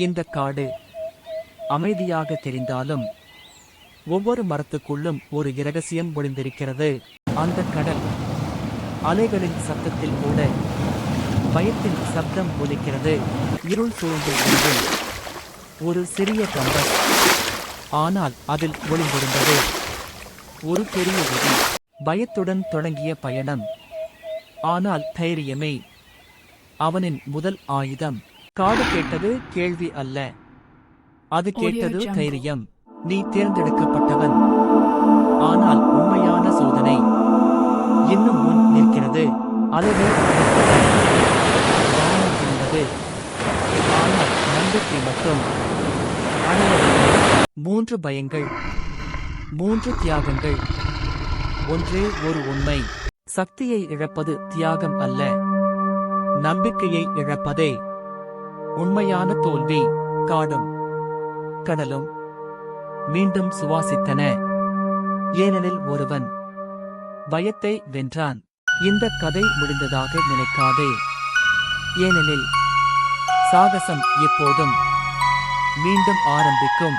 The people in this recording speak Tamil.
இந்த காடு அமைதியாக தெரிந்தாலும் ஒவ்வொரு மரத்துக்குள்ளும் ஒரு இரகசியம் ஒளிந்திருக்கிறது. அந்த கடல் அலைகளின் சத்தத்தில் கூட பயத்தின் சப்தம் ஒலிக்கிறது. இருள் சூழ்ந்து இருந்தும் ஒரு சிறிய கம்பம், ஆனால் அதில் ஒளிந்திருந்தது ஒரு பெரிய ஒளி. பயத்துடன் தொடங்கிய பயணம், ஆனால் தைரியமே அவனின் முதல் ஆயுதம். காடு கேட்டது கேள்வி அல்ல, அது கேட்டது தைரியம். நீ தேர்ந்தெடுக்கப்பட்டவன், ஆனால் உண்மையான சோதனை இன்னும் முன் நிற்கிறது. அலைகள் இருந்தது, ஆனால் நம்பிக்கை மட்டும் அணையவில்லை. 3 பயங்கள், 3 தியாகங்கள். ஒன்றே ஒரு உண்மை, சக்தியை இழப்பது தியாகம் அல்ல, நம்பிக்கையை இழப்பதே உண்மையான தோல்வி. காடும் கடலும் மீண்டும் சுவாசித்தன, ஏனெனில் ஒருவன் பயத்தை வென்றான். இந்த கதை முடிந்ததாக நினைக்காதே, ஏனெனில் சாகசம் எப்போதும் மீண்டும் ஆரம்பிக்கும்.